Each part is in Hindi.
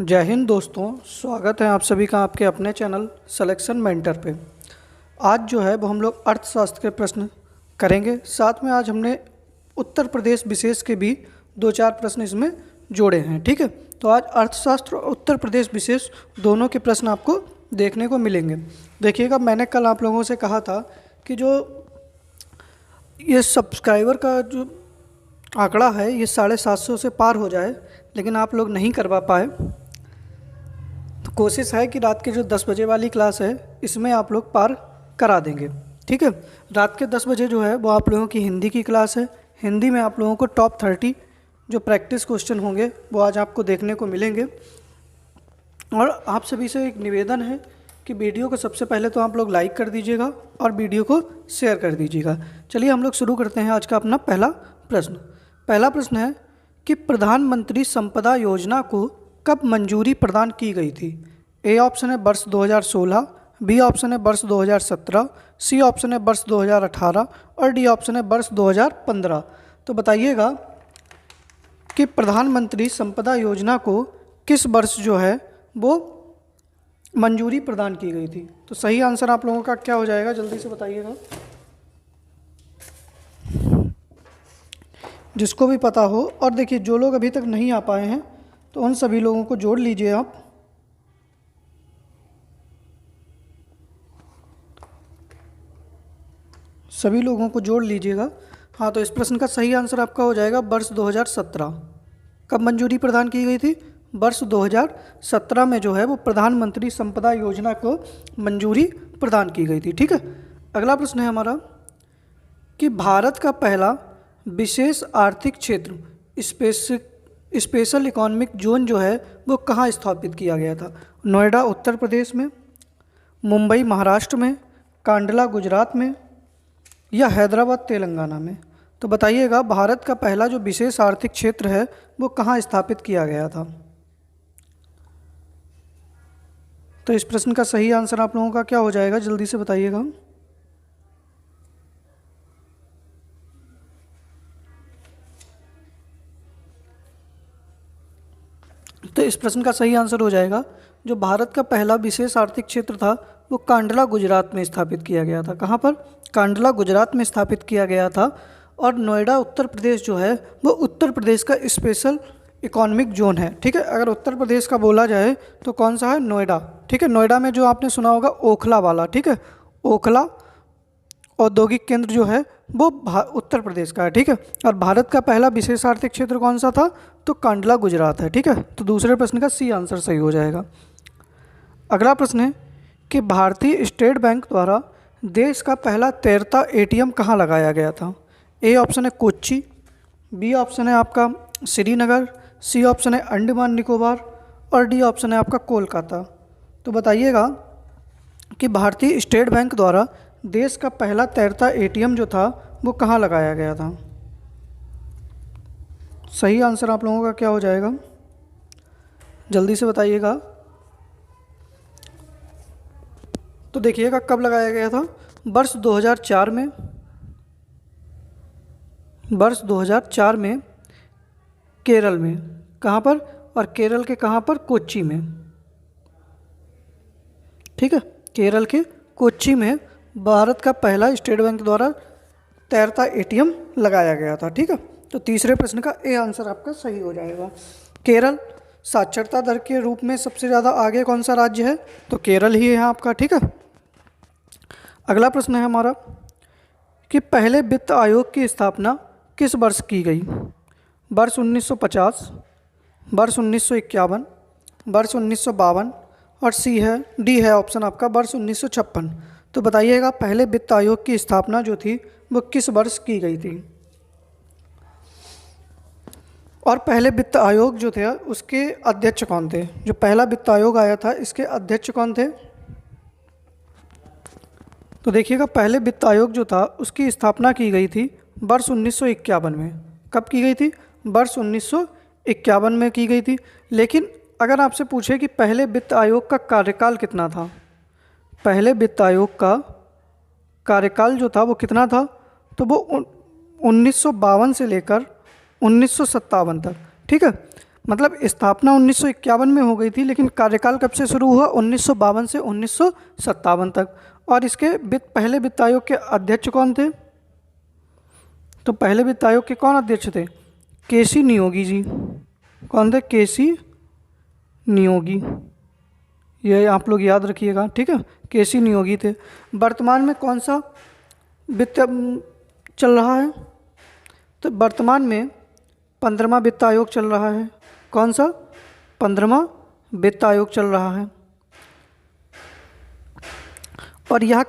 जय हिंद दोस्तों, स्वागत है आप सभी का आपके अपने चैनल सिलेक्शन मेंटर पे। आज जो है वो हम लोग अर्थशास्त्र के प्रश्न करेंगे। साथ में आज हमने उत्तर प्रदेश विशेष के भी दो चार प्रश्न इसमें जोड़े हैं। ठीक है, तो आज अर्थशास्त्र और उत्तर प्रदेश विशेष दोनों के प्रश्न आपको देखने को मिलेंगे। देखिएगा, मैंने कल आप लोगों से कहा था कि जो ये सब्सक्राइबर का जो आंकड़ा है ये 750 से पार हो जाए, लेकिन आप लोग नहीं करवा पाए। तो कोशिश है कि रात के जो 10 बजे वाली क्लास है इसमें आप लोग पार करा देंगे। ठीक है, रात के 10 बजे जो है वो आप लोगों की हिंदी की क्लास है। हिंदी में आप लोगों को टॉप 30 जो प्रैक्टिस क्वेश्चन होंगे वो आज आपको देखने को मिलेंगे। और आप सभी से एक निवेदन है कि वीडियो को सबसे पहले तो आप लोग लाइक कर दीजिएगा और वीडियो को शेयर कर दीजिएगा। चलिए हम लोग शुरू करते हैं आज का अपना पहला प्रश्न। पहला प्रश्न है कि प्रधानमंत्री संपदा योजना को कब मंजूरी प्रदान की गई थी। ए ऑप्शन है वर्ष 2016, बी ऑप्शन है वर्ष 2017, सी ऑप्शन है वर्ष 2018 और डी ऑप्शन है वर्ष 2015। तो बताइएगा कि प्रधानमंत्री संपदा योजना को किस वर्ष जो है वो मंजूरी प्रदान की गई थी। तो सही आंसर आप लोगों का क्या हो जाएगा, जल्दी से बताइएगा। जिसको भी पता हो, और देखिए जो लोग अभी तक नहीं आ पाए हैं तो उन सभी लोगों को जोड़ लीजिए आप। सभी लोगों को जोड़ लीजिएगा। हाँ, तो इस प्रश्न का सही आंसर आपका हो जाएगा वर्ष 2017। कब मंजूरी प्रदान की गई थी? वर्ष 2017 में जो है वो प्रधानमंत्री संपदा योजना को मंजूरी प्रदान की गई थी। ठीक है, अगला प्रश्न है हमारा कि भारत का पहला विशेष आर्थिक क्षेत्र स्पेशल इकोनॉमिक जोन जो है वो कहाँ स्थापित किया गया था। नोएडा उत्तर प्रदेश में, मुंबई महाराष्ट्र में, कांडला गुजरात में या हैदराबाद तेलंगाना में। तो बताइएगा भारत का पहला जो विशेष आर्थिक क्षेत्र है वो कहाँ स्थापित किया गया था। तो इस प्रश्न का सही आंसर आप लोगों का क्या हो जाएगा, जल्दी से बताइएगा। तो इस प्रश्न का सही आंसर हो जाएगा जो भारत का पहला विशेष आर्थिक क्षेत्र था वो कांडला गुजरात में स्थापित किया गया था। कहाँ पर? कांडला गुजरात में स्थापित किया गया था। और नोएडा उत्तर प्रदेश जो है वो उत्तर प्रदेश का स्पेशल इकोनॉमिक जोन है। ठीक है, अगर उत्तर प्रदेश का बोला जाए तो कौन सा है? नोएडा। ठीक है, नोएडा में जो आपने सुना होगा ओखला वाला, ठीक है, ओखला औद्योगिक केंद्र जो है वो उत्तर प्रदेश का है। ठीक है, और भारत का पहला विशेष आर्थिक क्षेत्र कौन सा था? तो कांडला गुजरात है। ठीक है, तो दूसरे प्रश्न का सी आंसर सही हो जाएगा। अगला प्रश्न है कि भारतीय स्टेट बैंक द्वारा देश का पहला तैरता एटीएम कहाँ लगाया गया था। ए ऑप्शन है कोच्चि, बी ऑप्शन है आपका श्रीनगर, सी ऑप्शन है अंडमान निकोबार और डी ऑप्शन है आपका कोलकाता। तो बताइएगा कि भारतीय स्टेट बैंक द्वारा देश का पहला तैरता एटीएम जो था वो कहाँ लगाया गया था। सही आंसर आप लोगों का क्या हो जाएगा, जल्दी से बताइएगा। तो देखिएगा कब लगाया गया था, वर्ष 2004 में। वर्ष 2004 में केरल में। कहाँ पर? और केरल के कहाँ पर? कोच्चि में। ठीक है, केरल के कोच्चि में भारत का पहला स्टेट बैंक द्वारा तैरता एटीएम लगाया गया था। ठीक है, तो तीसरे प्रश्न का ए आंसर आपका सही हो जाएगा। केरल साक्षरता दर के रूप में सबसे ज़्यादा आगे कौन सा राज्य है? तो केरल ही है आपका। ठीक है, अगला प्रश्न है हमारा कि पहले वित्त आयोग की स्थापना किस वर्ष की गई। वर्ष 1950, वर्ष 1951, वर्ष 1952 और डी है ऑप्शन आपका वर्ष 1956। तो बताइएगा पहले वित्त आयोग की स्थापना जो थी वो किस वर्ष की गई थी। और पहले वित्त आयोग जो थे उसके अध्यक्ष कौन थे? जो पहला वित्त आयोग आया था इसके अध्यक्ष कौन थे? तो देखिएगा पहले वित्त आयोग जो था उसकी स्थापना की गई थी वर्ष 1951 में। कब की गई थी? वर्ष 1951 में की गई थी। लेकिन अगर आपसे पूछे कि पहले वित्त आयोग का कार्यकाल कितना था, पहले वित्त आयोग का कार्यकाल जो था वो कितना था, तो वो 1952 से लेकर 1957 तक। ठीक है, मतलब स्थापना 1951 में हो गई थी, लेकिन कार्यकाल कब से शुरू हुआ? 1952 से 1957 तक। और इसके पहले वित्त आयोग के अध्यक्ष कौन थे? तो पहले वित्त आयोग के कौन अध्यक्ष थे? केसी नियोगी जी। कौन थे? केसी नियोगी। ये आप लोग याद रखिएगा, ठीक है, केसी नियोगी थे। वर्तमान में कौन सा वित्त चल रहा है? तो वर्तमान में 15वां वित्त आयोग चल रहा है। कौन सा? 15वां वित्त आयोग चल रहा है। और यह,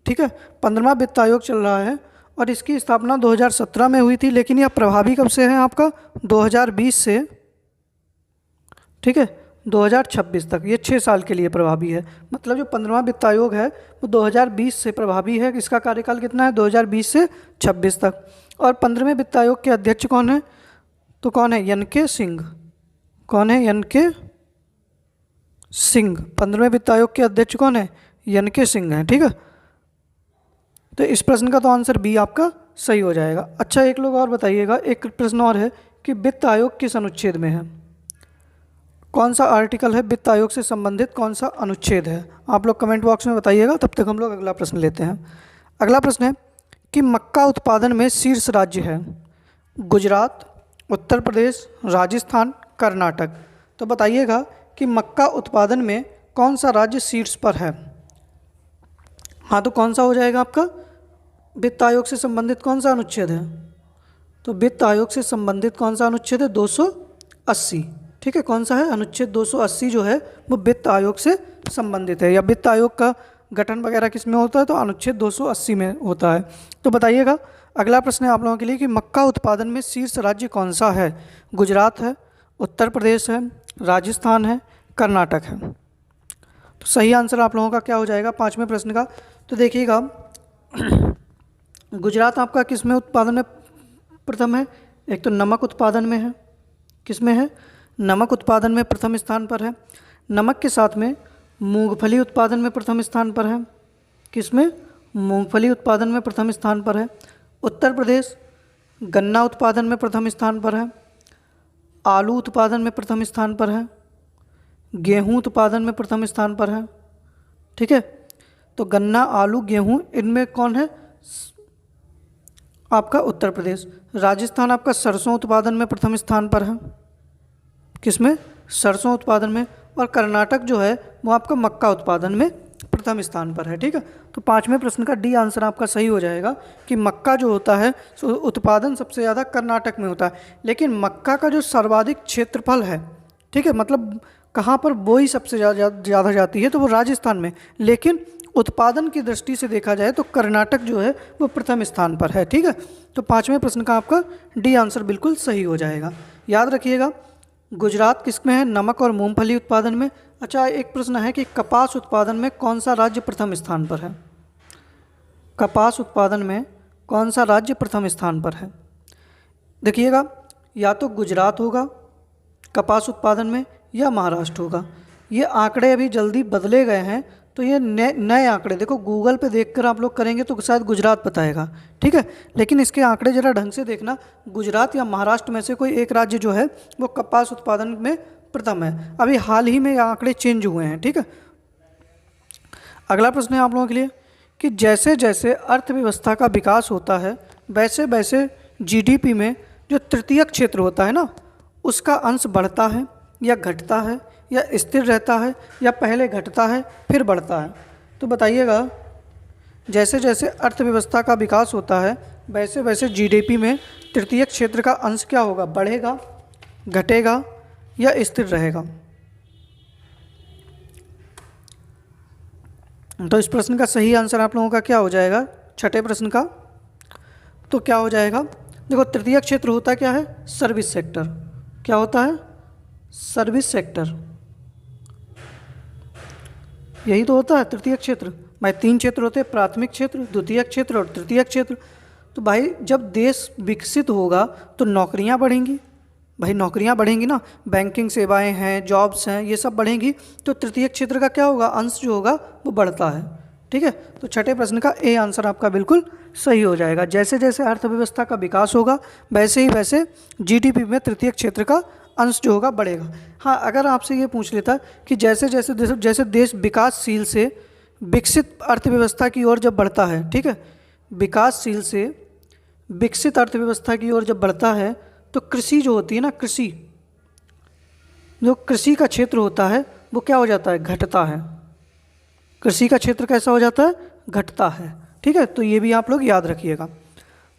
ठीक है, 15वां वित्त आयोग चल रहा है और इसकी स्थापना 2017 में हुई थी, लेकिन यह प्रभावी कब से है आपका? 2020 से, ठीक है, 2026 तक। ये 6 साल के लिए प्रभावी है। मतलब जो 15वां वित्त आयोग है वो 2020 से प्रभावी है। इसका कार्यकाल कितना है? 2020 से 26 तक। और 15वें वित्त आयोग के अध्यक्ष कौन है? तो कौन है? एन.के. सिंह। कौन है? एन.के. सिंह। 15वें वित्त आयोग के अध्यक्ष कौन है? एन.के. सिंह है, ठीक है। तो इस प्रश्न का तो आंसर बी आपका सही हो जाएगा। अच्छा, एक लोग और बताइएगा, एक प्रश्न और है कि वित्त आयोग किस अनुच्छेद में है? कौन सा आर्टिकल है वित्त आयोग से संबंधित, कौन सा अनुच्छेद है? आप लोग कमेंट बॉक्स में बताइएगा। तब तक हम लोग अगला प्रश्न लेते हैं। अगला प्रश्न है कि मक्का उत्पादन में शीर्ष राज्य है गुजरात, उत्तर प्रदेश, राजस्थान, कर्नाटक। तो बताइएगा कि मक्का उत्पादन में कौन सा राज्य शीर्ष पर है? हाँ, तो कौन सा हो जाएगा आपका? वित्त आयोग से संबंधित कौन सा अनुच्छेद है? तो वित्त आयोग से संबंधित कौन सा अनुच्छेद है? 280, ठीक है। कौन सा है? अनुच्छेद 280 जो है वो वित्त आयोग से संबंधित है। या वित्त आयोग का गठन वगैरह किस में होता है? तो अनुच्छेद 280 में होता है। तो बताइएगा, अगला प्रश्न है आप लोगों के लिए कि मक्का उत्पादन में शीर्ष राज्य कौन सा है? गुजरात है, उत्तर प्रदेश है, राजस्थान है, कर्नाटक है। तो सही आंसर आप लोगों का क्या हो जाएगा 5वें प्रश्न का? तो देखिएगा, गुजरात आपका किस में उत्पादन में प्रथम है? एक तो नमक उत्पादन में है। किस में है? नमक उत्पादन में प्रथम स्थान पर है। नमक के साथ में मूंगफली उत्पादन में प्रथम स्थान पर है। किस में? मूंगफली उत्पादन में प्रथम स्थान पर है। उत्तर प्रदेश गन्ना उत्पादन में प्रथम स्थान पर है। आलू उत्पादन में प्रथम स्थान पर है। गेहूं उत्पादन में प्रथम स्थान पर है, ठीक है। तो गन्ना, आलू, गेहूं, इनमें कौन है? आपका उत्तर प्रदेश। राजस्थान आपका सरसों उत्पादन में प्रथम स्थान पर है। किसमें? सरसों उत्पादन में। और कर्नाटक जो है वो आपका मक्का उत्पादन में प्रथम स्थान पर है, ठीक है। तो 5वें प्रश्न का डी आंसर आपका सही हो जाएगा कि मक्का जो होता है उत्पादन सबसे ज़्यादा कर्नाटक में होता है। लेकिन मक्का का जो सर्वाधिक क्षेत्रफल है, ठीक है, मतलब कहाँ पर बोई सबसे ज़्यादा जाती है, तो वो राजस्थान में। लेकिन उत्पादन की दृष्टि से देखा जाए तो कर्नाटक जो है वो प्रथम स्थान पर है, ठीक है। तो 5वें प्रश्न का आपका डी आंसर बिल्कुल सही हो जाएगा। याद रखिएगा, गुजरात किस में है? नमक और मूंगफली उत्पादन में। अच्छा, एक प्रश्न है कि कपास उत्पादन में कौन सा राज्य प्रथम स्थान पर है? कपास उत्पादन में कौन सा राज्य प्रथम स्थान पर है? देखिएगा, या तो गुजरात होगा कपास उत्पादन में या महाराष्ट्र होगा। ये आंकड़े अभी जल्दी बदले गए हैं, तो ये नए आंकड़े, देखो गूगल पे देखकर आप लोग करेंगे तो शायद गुजरात बताएगा, ठीक है। लेकिन इसके आंकड़े ज़रा ढंग से देखना, गुजरात या महाराष्ट्र में से कोई एक राज्य जो है वो कपास उत्पादन में प्रथम है। अभी हाल ही में ये आंकड़े चेंज हुए हैं, ठीक है। अगला प्रश्न है आप लोगों के लिए कि जैसे जैसे अर्थव्यवस्था का विकास होता है वैसे वैसे जीडीपी में जो तृतीयक क्षेत्र होता है ना, उसका अंश बढ़ता है या घटता है या स्थिर रहता है या पहले घटता है फिर बढ़ता है? तो बताइएगा, जैसे जैसे अर्थव्यवस्था का विकास होता है वैसे वैसे जीडीपी में तृतीयक क्षेत्र का अंश क्या होगा? बढ़ेगा, घटेगा या स्थिर रहेगा? तो इस प्रश्न का सही आंसर आप लोगों का क्या हो जाएगा 6ठे प्रश्न का? तो क्या हो जाएगा? देखो, तृतीयक क्षेत्र होता क्या है? Service sector. क्या होता है? Service sector. यही तो होता है तृतीयक क्षेत्र। भाई 3 क्षेत्र होते हैं, प्राथमिक क्षेत्र, द्वितीयक क्षेत्र और तृतीयक क्षेत्र। तो भाई जब देश विकसित होगा तो नौकरियां बढ़ेंगी, भाई नौकरियां बढ़ेंगी ना, बैंकिंग सेवाएं हैं, जॉब्स हैं, ये सब बढ़ेंगी, तो तृतीयक क्षेत्र का क्या होगा? अंश जो होगा वो बढ़ता है, ठीक है। तो 6ठे प्रश्न का ए आंसर आपका बिल्कुल सही हो जाएगा। जैसे जैसे अर्थव्यवस्था का विकास होगा वैसे ही वैसे जीडीपी में तृतीयक क्षेत्र का अंश जो होगा बढ़ेगा। हाँ, अगर आपसे ये पूछ लेता कि जैसे जैसे जैसे देश विकासशील से विकसित अर्थव्यवस्था की ओर जब बढ़ता है, ठीक है, विकासशील से विकसित अर्थव्यवस्था की ओर जब बढ़ता है तो कृषि जो होती है ना, कृषि, जो कृषि का क्षेत्र होता है वो क्या हो जाता है, घटता है। कृषि का क्षेत्र कैसा हो जाता है, घटता है। ठीक है, तो ये भी आप लोग याद रखिएगा।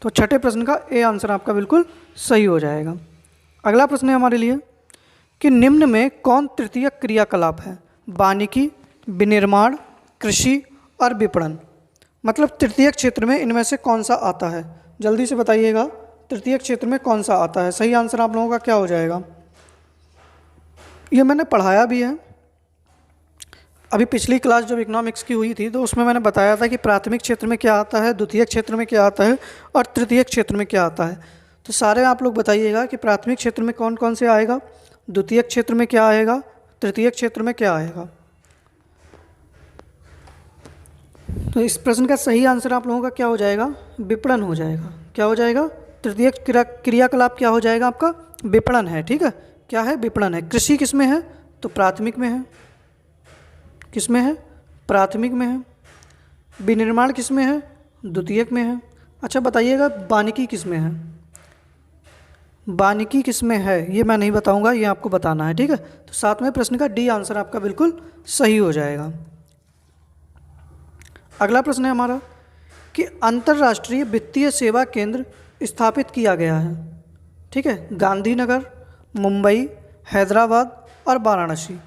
तो छठे प्रश्न का ए आंसर आपका बिल्कुल सही हो जाएगा। अगला प्रश्न है हमारे लिए कि निम्न में कौन तृतीय क्रियाकलाप है, वानिकी, विनिर्माण, कृषि और विपणन। मतलब तृतीय क्षेत्र में इनमें से कौन सा आता है, जल्दी से बताइएगा, तृतीय क्षेत्र में कौन सा आता है। सही आंसर आप लोगों का क्या हो जाएगा, ये मैंने पढ़ाया भी है अभी पिछली क्लास जब इकोनॉमिक्स की हुई थी, तो उसमें मैंने बताया था कि प्राथमिक क्षेत्र में क्या आता है, द्वितीय क्षेत्र में क्या आता है और तृतीय क्षेत्र में क्या आता है। तो सारे आप लोग बताइएगा कि प्राथमिक क्षेत्र में कौन कौन से आएगा, द्वितीय क्षेत्र में क्या आएगा, तृतीय क्षेत्र में क्या आएगा। तो इस प्रश्न का सही आंसर आप लोगों का क्या हो जाएगा, विपणन हो जाएगा। क्या हो जाएगा, तृतीय क्रियाकलाप क्या हो जाएगा आपका, विपणन है। ठीक है, क्या है, विपणन है। कृषि किस में है, तो प्राथमिक में है। किस में है, प्राथमिक में है। विनिर्माण किस में है, द्वितीयक में है। अच्छा बताइएगा, वानिकी किस में है, वानिकी किस में है, ये मैं नहीं बताऊंगा, ये आपको बताना है। ठीक है, तो सातवें प्रश्न का डी आंसर आपका बिल्कुल सही हो जाएगा। अगला प्रश्न है हमारा कि अंतर्राष्ट्रीय वित्तीय सेवा केंद्र स्थापित किया गया है। ठीक है, गांधीनगर, मुंबई, हैदराबाद और वाराणसी।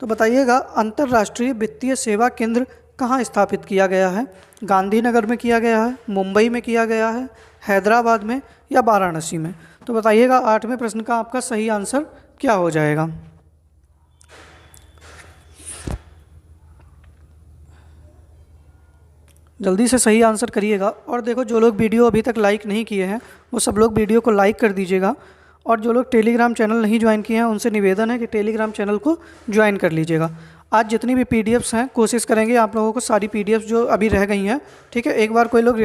तो बताइएगा, अंतर्राष्ट्रीय वित्तीय सेवा केंद्र कहाँ स्थापित किया गया है, गांधीनगर में किया गया है, मुंबई में किया गया है, हैदराबाद में या वाराणसी में। तो बताइएगा, आठवें प्रश्न का आपका सही आंसर क्या हो जाएगा। जल्दी से सही आंसर करिएगा। और देखो, जो लोग वीडियो अभी तक लाइक नहीं किए हैं वो सब लोग वीडियो को लाइक कर दीजिएगा। और जो लोग टेलीग्राम चैनल नहीं ज्वाइन किए हैं उनसे निवेदन है कि टेलीग्राम चैनल को ज्वाइन कर लीजिएगा। आज जितनी भी पीडीएफ्स हैं कोशिश करेंगे आप लोगों को सारी पीडीएफ्स जो अभी रह गई हैं, ठीक है, एक बार कोई लोग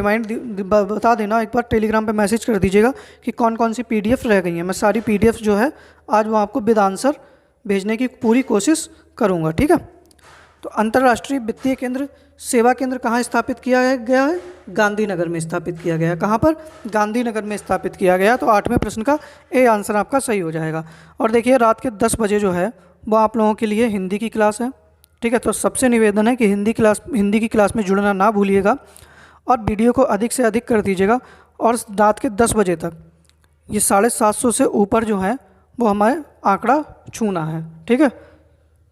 बता देना, एक बार टेलीग्राम पे मैसेज कर दीजिएगा कि कौन कौन सी पीडीएफ रह गई हैं। मैं सारी पीडीएफ जो है आज वो आपको विद आंसर भेजने की पूरी कोशिश करूँगा। ठीक है, तो अंतर्राष्ट्रीय वित्तीय केंद्र सेवा केंद्र कहाँ स्थापित किया गया है, गांधीनगर में स्थापित किया गया है। कहाँ पर, गांधीनगर में स्थापित किया गया। तो आठवें प्रश्न का ए आंसर आपका सही हो जाएगा। और देखिए, रात के 10 बजे जो है वो आप लोगों के लिए हिंदी की क्लास है। ठीक है, तो सबसे निवेदन है कि हिंदी की क्लास में जुड़ना ना भूलिएगा और वीडियो को अधिक से अधिक कर दीजिएगा। और रात के 10 बजे तक ये 750 से ऊपर जो है वो हमें आंकड़ा छूना है। ठीक है,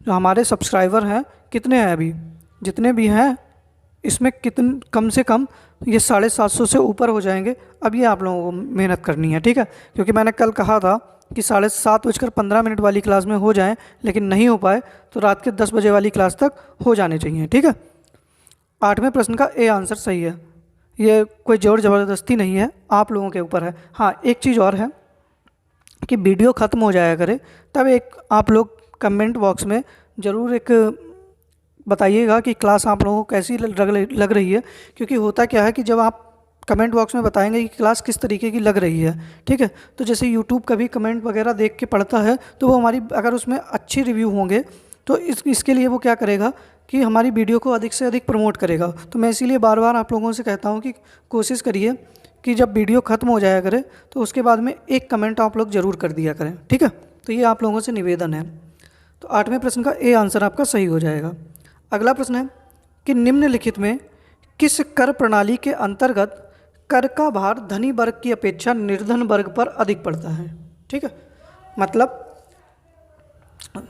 जो हमारे सब्सक्राइबर हैं कितने हैं अभी, जितने भी हैं इसमें कितने कम से कम ये 750 से ऊपर हो जाएंगे। अब ये आप लोगों को मेहनत करनी है। ठीक है, क्योंकि मैंने कल कहा था कि 7:15 वाली क्लास में हो जाएं, लेकिन नहीं हो पाए, तो रात के 10 बजे वाली क्लास तक हो जाने चाहिए। ठीक है, आठवें प्रश्न का ए आंसर सही है। ये कोई ज़ोर ज़बरदस्ती नहीं है, आप लोगों के ऊपर है। हाँ, एक चीज़ और है कि वीडियो ख़त्म हो जाया करे तब एक आप लोग कमेंट बॉक्स में ज़रूर एक बताइएगा कि क्लास आप लोगों को कैसी लग रही है। क्योंकि होता क्या है कि जब आप कमेंट बॉक्स में बताएंगे कि क्लास किस तरीके की लग रही है, ठीक है, तो जैसे यूट्यूब कभी कमेंट वगैरह देख के पढ़ता है तो वो हमारी, अगर उसमें अच्छी रिव्यू होंगे तो इसके लिए वो क्या करेगा कि हमारी वीडियो को अधिक से अधिक प्रमोट करेगा। तो मैं इसीलिए बार बार आप लोगों से कहता हूँ कि कोशिश करिए कि जब वीडियो ख़त्म हो जाया करे तो उसके बाद में एक कमेंट आप लोग ज़रूर कर दिया करें। ठीक है, तो ये आप लोगों से निवेदन है। तो आठवें प्रश्न का ए आंसर आपका सही हो जाएगा। अगला प्रश्न है कि निम्नलिखित में किस कर प्रणाली के अंतर्गत कर का भार धनी वर्ग की अपेक्षा निर्धन वर्ग पर अधिक पड़ता है। ठीक है, मतलब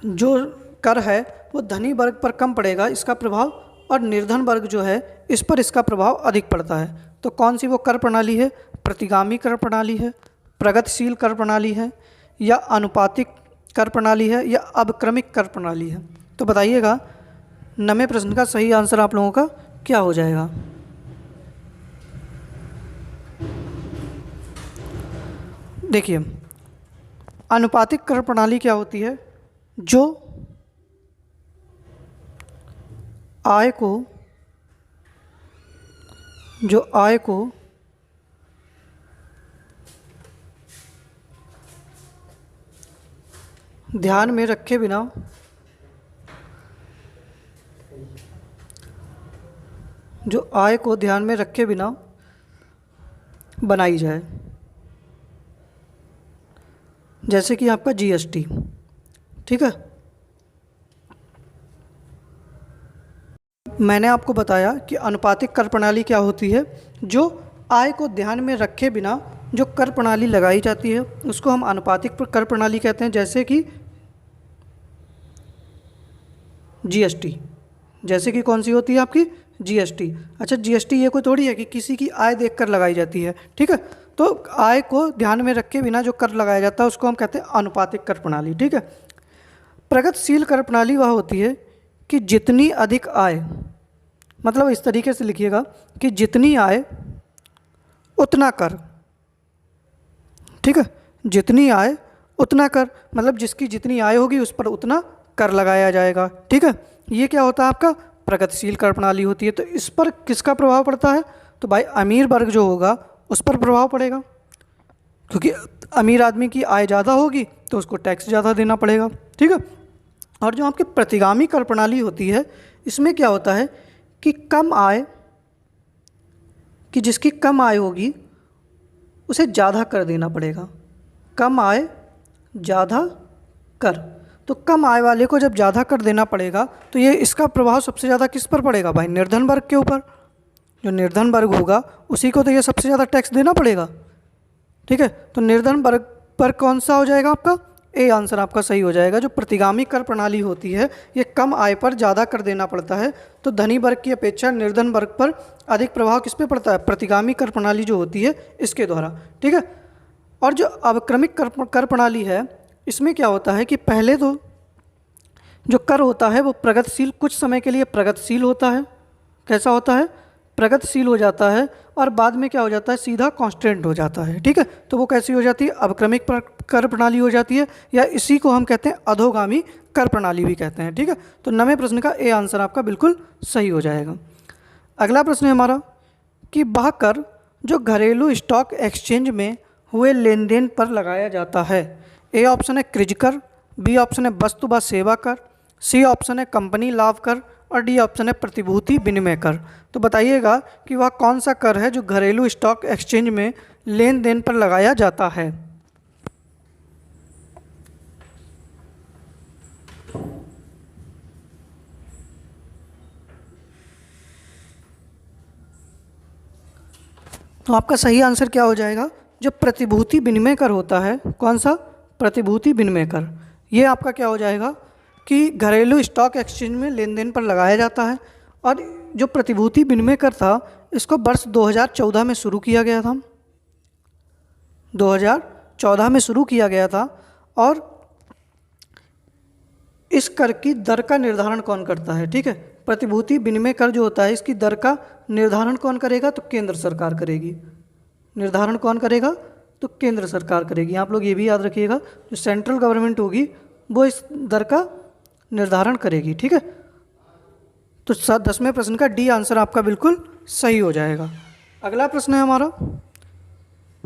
जो कर है वो धनी वर्ग पर कम पड़ेगा इसका प्रभाव, और निर्धन वर्ग जो है इस पर इसका प्रभाव अधिक पड़ता है। तो कौन सी वो कर प्रणाली है, प्रतिगामी कर प्रणाली है, प्रगतिशील कर प्रणाली है, या अनुपातिक कर प्रणाली है, या अवक्रमिक कर प्रणाली है। तो बताइएगा, 9वें प्रश्न का सही आंसर आप लोगों का क्या हो जाएगा। देखिए, अनुपातिक कर प्रणाली क्या होती है, जो आय को ध्यान में रखे बिना जो आय को ध्यान में रखे बिना बनाई जाए, जैसे कि आपका जीएसटी। ठीक है, मैंने आपको बताया कि अनुपातिक कर प्रणाली क्या होती है। जो आय को ध्यान में रखे बिना जो कर प्रणाली लगाई जाती है उसको हम अनुपातिक कर प्रणाली कहते हैं, जैसे कि जीएसटी। जैसे कि कौन सी होती है आपकी जीएसटी। अच्छा, जीएसटी ये कोई थोड़ी है कि किसी की आय देखकर लगाई जाती है। ठीक है, तो आय को ध्यान में रखे बिना जो कर लगाया जाता है उसको हम कहते हैं अनुपातिक कर प्रणाली। ठीक है, प्रगतिशील कर प्रणाली वह होती है कि जितनी अधिक आय, मतलब इस तरीके से लिखिएगा कि जितनी आय उतना कर। ठीक है, जितनी आय उतना कर, मतलब जिसकी जितनी आय होगी उस पर उतना कर लगाया जाएगा। ठीक है, ये क्या होता है आपका प्रगतिशील कर प्रणाली होती है। तो इस पर किसका प्रभाव पड़ता है? तो भाई अमीर वर्ग जो होगा उस पर प्रभाव पड़ेगा, क्योंकि अमीर आदमी की आय ज़्यादा होगी तो उसको टैक्स ज़्यादा देना पड़ेगा। ठीक है, और जो आपकी प्रतिगामी कर प्रणाली होती है इसमें क्या होता है कि कम आय, कि जिसकी कम आय होगी उसे ज़्यादा कर देना पड़ेगा। कम आय ज़्यादा कर, तो कम आय वाले को जब ज़्यादा कर देना पड़ेगा तो ये इसका प्रभाव सबसे ज़्यादा किस पर पड़ेगा भाई? निर्धन वर्ग के ऊपर। जो निर्धन वर्ग होगा उसी को तो ये सबसे ज़्यादा टैक्स देना पड़ेगा। ठीक है, तो निर्धन वर्ग पर कौन सा हो जाएगा आपका? ए आंसर आपका सही हो जाएगा। जो प्रतिगामी कर प्रणाली होती है ये कम आय पर ज़्यादा कर देना पड़ता है, तो धनी वर्ग की अपेक्षा निर्धन वर्ग पर अधिक प्रभाव किस पे पड़ता है? प्रतिगामी कर प्रणाली जो होती है इसके द्वारा। ठीक है, और जो अवक्रमिक कर प्रणाली है इसमें क्या होता है कि पहले तो जो कर होता है वो प्रगतिशील, कुछ समय के लिए प्रगतिशील होता है। कैसा होता है? प्रगतिशील हो जाता है, और बाद में क्या हो जाता है? सीधा कांस्टेंट हो जाता है। ठीक है, तो वो कैसी हो जाती है? अवक्रमिक कर प्रणाली हो जाती है, या इसी को हम कहते हैं अधोगामी कर प्रणाली भी कहते हैं। ठीक है, तो 9वें प्रश्न का ए आंसर आपका बिल्कुल सही हो जाएगा। अगला प्रश्न है हमारा कि वह कर जो घरेलू स्टॉक एक्सचेंज में हुए लेन देन पर लगाया जाता है। ए ऑप्शन है क्रिज कर, बी ऑप्शन है वस्तु व सेवा कर, सी ऑप्शन है कंपनी लाभ कर, और डी ऑप्शन है प्रतिभूति विनिमय कर। तो बताइएगा कि वह कौन सा कर है जो घरेलू स्टॉक एक्सचेंज में लेन देन पर लगाया जाता है। तो आपका सही आंसर क्या हो जाएगा? जो प्रतिभूति विनिमय कर होता है, कौन सा? प्रतिभूति विनिमय कर। ये आपका क्या हो जाएगा कि घरेलू स्टॉक एक्सचेंज में लेन देन पर लगाया जाता है। और जो प्रतिभूति विनिमय कर था इसको वर्ष 2014 में शुरू किया गया था। 2014 में शुरू किया गया था। और इस कर की दर का निर्धारण कौन करता है? ठीक है, प्रतिभूति विनिमय कर जो होता है इसकी दर का निर्धारण कौन करेगा? तो केंद्र सरकार करेगी। निर्धारण कौन करेगा? तो केंद्र सरकार करेगी। आप लोग ये भी याद रखिएगा, जो सेंट्रल गवर्नमेंट होगी वो इस दर का निर्धारण करेगी। ठीक है, तो 10वें प्रश्न का डी आंसर आपका बिल्कुल सही हो जाएगा। अगला प्रश्न है हमारा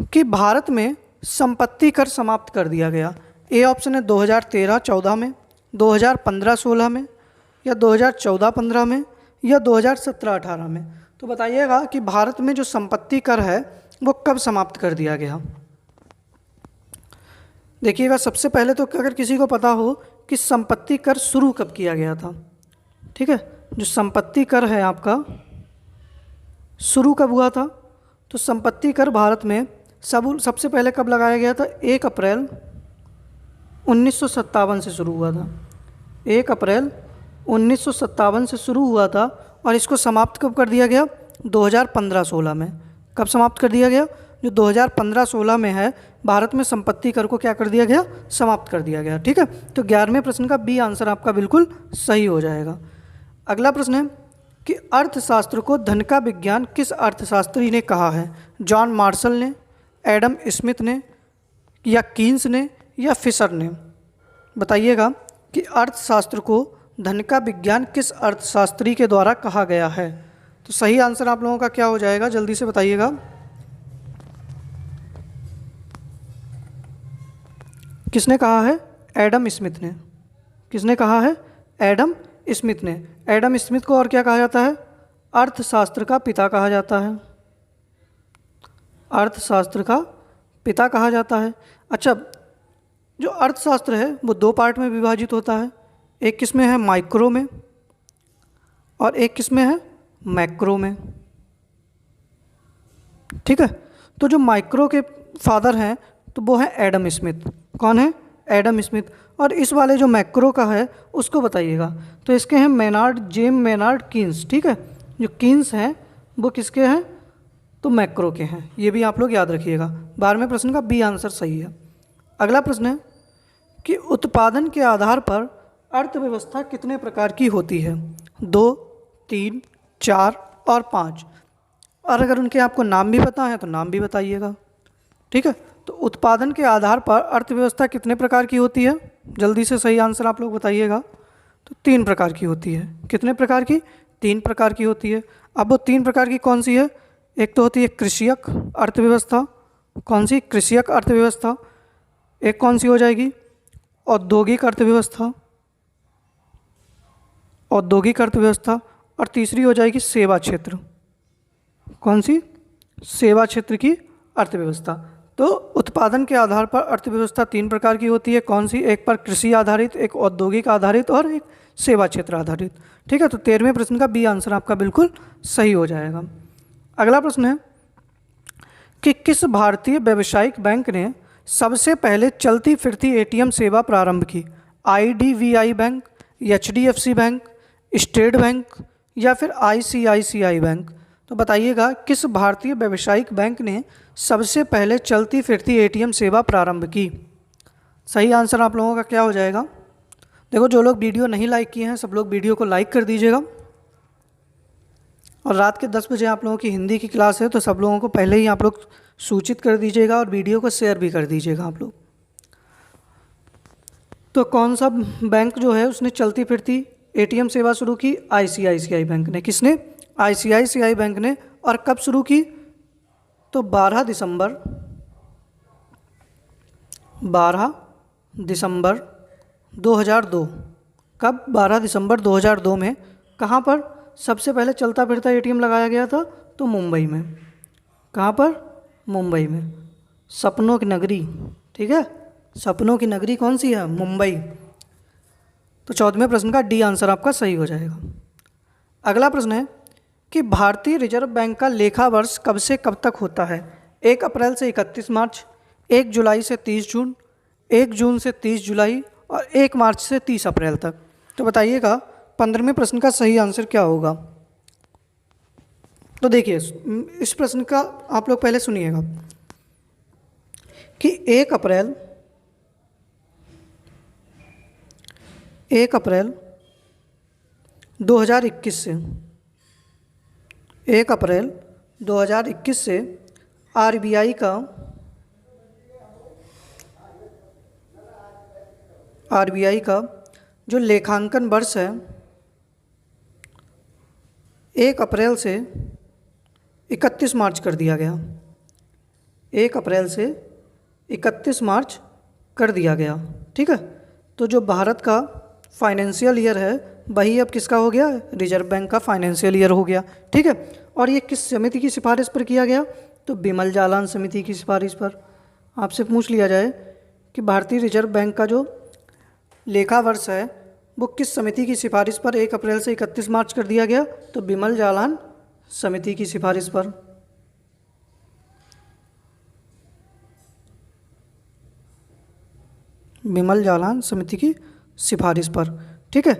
कि भारत में संपत्ति कर समाप्त कर दिया गया। ए ऑप्शन है 2013-14 में, 2015-16 में, या 2014-15 में, या 2017-18 में। तो बताइएगा कि भारत में जो संपत्ति कर है वो कब समाप्त कर दिया गया। देखिएगा, सबसे पहले तो अगर किसी को पता हो कि संपत्ति कर शुरू कब किया गया था। ठीक है, जो संपत्ति कर है आपका शुरू कब हुआ था? तो संपत्ति कर भारत में सबसे पहले कब लगाया गया था? 1 अप्रैल 1957 से शुरू हुआ था। 1 अप्रैल 1957 से शुरू हुआ था, और इसको समाप्त कब कर दिया गया? 2015-16 में। कब समाप्त कर दिया गया? जो 2015-16 में है, भारत में संपत्ति कर को क्या कर दिया गया? समाप्त कर दिया गया। ठीक है, तो 11वें प्रश्न का बी आंसर आपका बिल्कुल सही हो जाएगा। अगला प्रश्न है कि अर्थशास्त्र को धन का विज्ञान किस अर्थशास्त्री ने कहा है? जॉन मार्शल ने, एडम स्मिथ ने, या कीन्स ने, या फिशर ने। बताइएगा कि अर्थशास्त्र को धन का विज्ञान किस अर्थशास्त्री के द्वारा कहा गया है। तो सही आंसर आप लोगों का क्या हो जाएगा? जल्दी से बताइएगा। किसने कहा है? एडम स्मिथ ने। किसने कहा है? एडम स्मिथ ने। एडम स्मिथ को और क्या कहा जाता है? अर्थशास्त्र का पिता कहा जाता है। अर्थशास्त्र का पिता कहा जाता है। अच्छा, जो अर्थशास्त्र है वो दो पार्ट में विभाजित होता है। एक किस में है? माइक्रो में, और एक किस में है? मैक्रो में। ठीक है, तो जो माइक्रो के फादर हैं तो वो है एडम स्मिथ। कौन है? Adam Smith. और इस वाले जो मैक्रो का है उसको बताइएगा। तो इसके हैं मेनार्ड, जेम मेनार्ड कीन्स। ठीक है, जो कीन्स हैं वो किसके हैं? तो मैक्रो के हैं। ये भी आप लोग याद रखिएगा। 12वें प्रश्न का बी आंसर सही है। अगला प्रश्न है कि उत्पादन के आधार पर अर्थव्यवस्था कितने प्रकार की होती है? 2, 3, 4 और 5। और अगर उनके आपको नाम भी पता है तो नाम भी बताइएगा। ठीक है, तो उत्पादन के आधार पर अर्थव्यवस्था कितने प्रकार की होती है? जल्दी से सही आंसर आप लोग बताइएगा। तो 3 प्रकार की होती है। कितने प्रकार की? 3 प्रकार की होती है। अब वो 3 प्रकार की कौन सी है? एक तो होती है कृषियक अर्थव्यवस्था। कौन सी? कृषियक अर्थव्यवस्था। एक कौन सी हो जाएगी? औद्योगिक अर्थव्यवस्था। औद्योगिक अर्थव्यवस्था। और तीसरी हो जाएगी सेवा क्षेत्र। कौन सी? सेवा क्षेत्र की अर्थव्यवस्था। तो उत्पादन के आधार पर अर्थव्यवस्था 3 प्रकार की होती है। कौन सी? एक पर कृषि आधारित, एक औद्योगिक आधारित और एक सेवा क्षेत्र आधारित। ठीक है, तो 13वें प्रश्न का बी आंसर आपका बिल्कुल सही हो जाएगा। अगला प्रश्न है कि किस भारतीय व्यावसायिक बैंक ने सबसे पहले चलती फिरती एटीएम सेवा प्रारंभ की? IDBI bank, HDFC bank, state bank या फिर आईसीआईसीआई बैंक? तो बताइएगा किस भारतीय व्यावसायिक बैंक ने सबसे पहले चलती फिरती एटीएम सेवा प्रारंभ की? सही आंसर आप लोगों का क्या हो जाएगा? देखो, जो लोग वीडियो नहीं लाइक किए हैं सब लोग वीडियो को लाइक कर दीजिएगा। और रात के 10 बजे आप लोगों की हिंदी की क्लास है तो सब लोगों को पहले ही आप लोग सूचित कर दीजिएगा और वीडियो को शेयर भी कर दीजिएगा आप लोग। तो कौन सा बैंक जो है उसने चलती फिरती एटीएम सेवा शुरू की? आईसीआईसीआई बैंक ने। किसने? आईसीआईसीआई बैंक ने। और कब शुरू की? तो 12 दिसंबर 2002। कब? 12 दिसंबर 2002 में। कहाँ पर सबसे पहले चलता फिरता एटीएम लगाया गया था? तो मुंबई में। कहाँ पर? मुंबई में। सपनों की नगरी। ठीक है, सपनों की नगरी कौन सी है? मुंबई। तो 14वें प्रश्न का डी आंसर आपका सही हो जाएगा। अगला प्रश्न है कि भारतीय रिजर्व बैंक का लेखा वर्ष कब से कब तक होता है? 1 अप्रैल से 31 मार्च, 1 जुलाई से 30 जून, 1 जून से 30 जुलाई और 1 मार्च से 30 अप्रैल तक। तो बताइएगा 15वें प्रश्न का सही आंसर क्या होगा? तो देखिए, इस प्रश्न का आप लोग पहले सुनिएगा कि 1 अप्रैल 2021 से 1 अप्रैल 2021 से आरबीआई का जो लेखांकन वर्ष है 1 अप्रैल से 31 मार्च कर दिया गया। 1 अप्रैल से 31 मार्च कर दिया गया। ठीक है, तो जो भारत का फाइनेंशियल ईयर है वही अब किसका हो गया? रिजर्व बैंक का फाइनेंशियल ईयर हो गया। ठीक है, और ये किस समिति की सिफारिश पर किया गया? तो बिमल जालान समिति की सिफारिश पर। आपसे पूछ लिया जाए कि भारतीय रिजर्व बैंक का जो लेखा वर्ष है वो किस समिति की सिफारिश पर 1 अप्रैल से 31 मार्च कर दिया गया? तो बिमल जालान समिति की सिफारिश पर। बिमल जालान समिति की सिफारिश पर। ठीक है,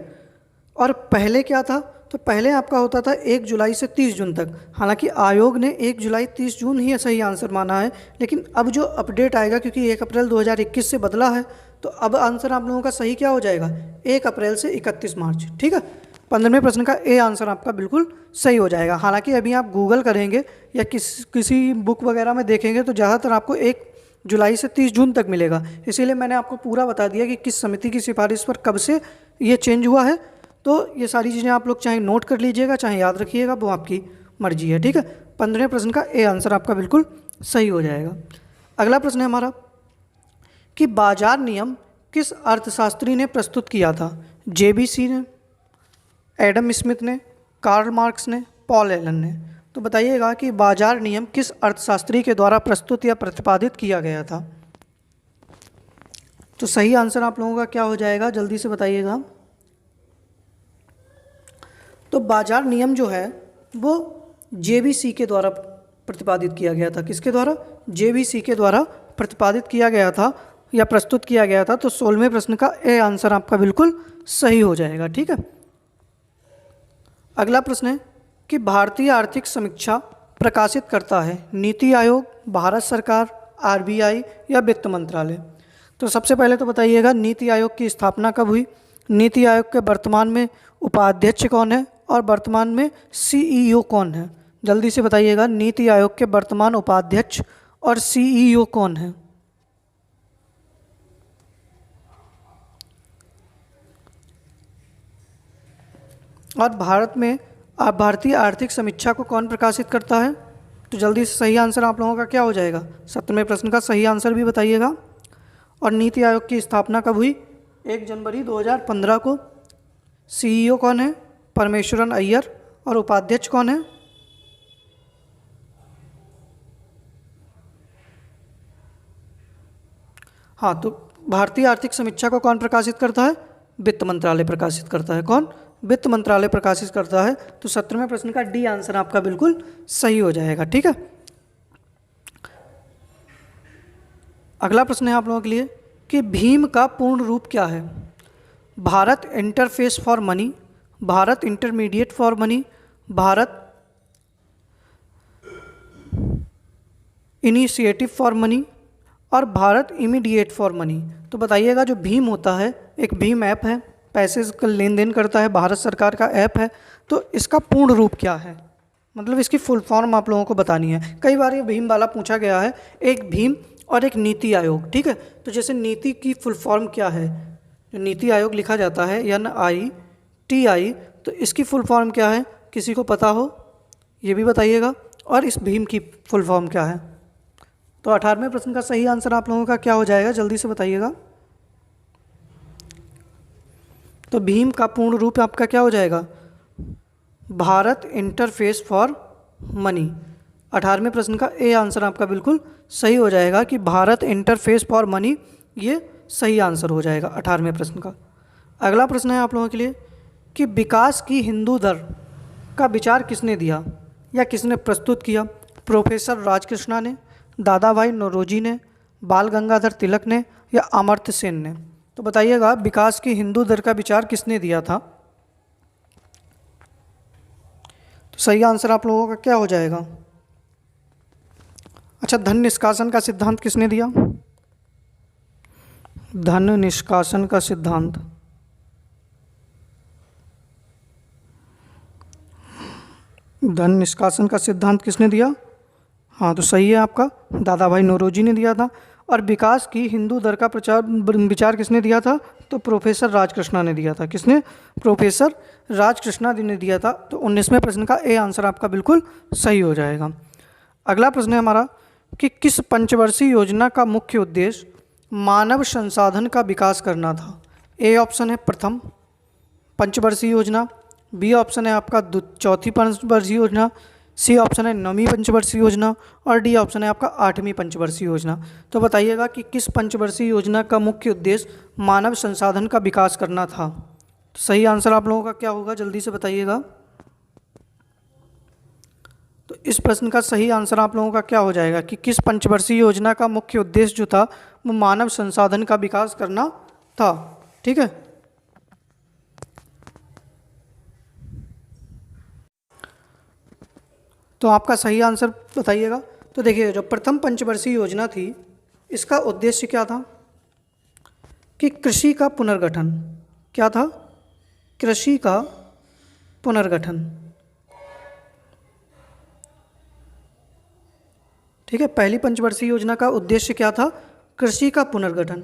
और पहले क्या था? तो पहले आपका होता था 1 जुलाई से 30 जून तक। हालांकि आयोग ने 1 जुलाई 30 जून ही सही आंसर माना है, लेकिन अब जो अपडेट आएगा क्योंकि 1 अप्रैल 2021 से बदला है तो अब आंसर आप लोगों का सही क्या हो जाएगा? 1 अप्रैल से 31 मार्च। ठीक है, 15वें प्रश्न का ए आंसर आपका बिल्कुल सही हो जाएगा। हालांकि अभी आप गूगल करेंगे या किसी बुक वगैरह में देखेंगे तो ज़्यादातर आपको 1 जुलाई से 30 जून तक मिलेगा। इसीलिए मैंने आपको पूरा बता दिया कि किस समिति की सिफारिश पर कब से ये चेंज हुआ है। तो ये सारी चीज़ें आप लोग चाहे नोट कर लीजिएगा चाहे याद रखिएगा, वो आपकी मर्जी है। ठीक है, 15वें प्रश्न का ए आंसर आपका बिल्कुल सही हो जाएगा। अगला प्रश्न है हमारा कि बाजार नियम किस अर्थशास्त्री ने प्रस्तुत किया था? जेबीसी ने, एडम स्मिथ ने, कार्ल मार्क्स ने, पॉल एलन ने। तो बताइएगा कि बाजार नियम किस अर्थशास्त्री के द्वारा प्रस्तुत या प्रतिपादित किया गया था? तो सही आंसर आप लोगों का क्या हो जाएगा, जल्दी से बताइएगा। तो बाजार नियम जो है वो जेबीसी के द्वारा प्रतिपादित किया गया था। किसके द्वारा? जेबीसी के द्वारा प्रतिपादित किया गया था या प्रस्तुत किया गया था। तो 16वें प्रश्न का ए आंसर आपका बिल्कुल सही हो जाएगा। ठीक है, अगला प्रश्न है कि भारतीय आर्थिक समीक्षा प्रकाशित करता है नीति आयोग, भारत सरकार, आरबीआई या वित्त मंत्रालय? तो सबसे पहले तो बताइएगा नीति आयोग की स्थापना कब हुई, नीति आयोग के वर्तमान में उपाध्यक्ष कौन है और वर्तमान में सीईओ कौन है? जल्दी से बताइएगा, नीति आयोग के वर्तमान उपाध्यक्ष और सीईओ कौन है? और भारत में भारतीय आर्थिक समीक्षा को कौन प्रकाशित करता है? तो जल्दी से सही आंसर आप लोगों का क्या हो जाएगा? 17वें प्रश्न का सही आंसर भी बताइएगा। और नीति आयोग की स्थापना कब हुई? 1 जनवरी 2015 को। सीईओ कौन है? परमेश्वरन अय्यर। और उपाध्यक्ष कौन है? हाँ, तो भारतीय आर्थिक समीक्षा को कौन प्रकाशित करता है? वित्त मंत्रालय प्रकाशित करता है। कौन? वित्त मंत्रालय प्रकाशित करता है। तो 17वें प्रश्न का डी आंसर आपका बिल्कुल सही हो जाएगा। ठीक है, अगला प्रश्न है आप लोगों के लिए कि भीम का पूर्ण रूप क्या है? Bharat interface for money, Bharat intermediate for money, Bharat initiative for money और भारत इमीडिएट फॉर मनी। तो बताइएगा, जो भीम होता है, एक भीम ऐप है, पैसे का लेन देन करता है, भारत सरकार का ऐप है। तो इसका पूर्ण रूप क्या है, मतलब इसकी फुल फॉर्म आप लोगों को बतानी है। कई बार ये भीम वाला पूछा गया है, एक भीम और एक नीति आयोग। ठीक है, तो जैसे नीति की फुल फॉर्म क्या है, जो नीति आयोग लिखा जाता है NITI, तो इसकी फुल फॉर्म क्या है, किसी को पता हो ये भी बताइएगा। और इस भीम की फुल फॉर्म क्या है? तो 18वें प्रश्न का सही आंसर आप लोगों का क्या हो जाएगा, जल्दी से बताइएगा। तो भीम का पूर्ण रूप आपका क्या हो जाएगा? Bharat interface for money. 18वें प्रश्न का ए आंसर आपका बिल्कुल सही हो जाएगा कि भारत इंटरफेस फॉर मनी, ये सही आंसर हो जाएगा 18वें प्रश्न का। अगला प्रश्न है आप लोगों के लिए कि विकास की हिंदू दर का विचार किसने दिया या किसने प्रस्तुत किया? प्रोफेसर राजकृष्णा ने, दादा भाई नौरोजी ने, बाल गंगाधर तिलक ने या अमर्त्य सेन ने? तो बताइएगा, विकास की हिंदू दर का विचार किसने दिया था? तो सही आंसर आप लोगों का क्या हो जाएगा? अच्छा, धन निष्कासन का सिद्धांत किसने दिया? धन निष्कासन का सिद्धांत, धन निष्कासन का सिद्धांत किसने दिया? हाँ, तो सही है आपका, दादा भाई नौरोजी ने दिया था। और विकास की हिंदू दर का विचार किसने दिया था? तो प्रोफेसर राजकृष्णा ने दिया था। किसने? प्रोफेसर राजकृष्णा ने दिया था। तो 19वें प्रश्न का ए आंसर आपका बिल्कुल सही हो जाएगा। अगला प्रश्न है हमारा कि किस पंचवर्षीय योजना का मुख्य उद्देश्य मानव संसाधन का विकास करना था? ए ऑप्शन है प्रथम पंचवर्षीय योजना, बी ऑप्शन है आपका चौथी पंचवर्षीय योजना, सी ऑप्शन है 9वीं पंचवर्षीय योजना और डी ऑप्शन है आपका 8वीं पंचवर्षीय योजना। तो बताइएगा कि किस पंचवर्षीय योजना का मुख्य उद्देश्य मानव संसाधन का विकास करना था? तो सही आंसर आप लोगों का क्या होगा, जल्दी से बताइएगा। तो इस प्रश्न का सही आंसर आप लोगों का क्या हो जाएगा कि किस पंचवर्षीय योजना का मुख्य उद्देश्य जो था वो मानव संसाधन का विकास करना था। ठीक है, तो आपका सही आंसर बताइएगा। तो देखिए, जो प्रथम पंचवर्षीय योजना थी, इसका उद्देश्य क्या था कि कृषि का पुनर्गठन। क्या था? कृषि का पुनर्गठन। ठीक है, पहली पंचवर्षीय योजना का उद्देश्य क्या था? कृषि का पुनर्गठन।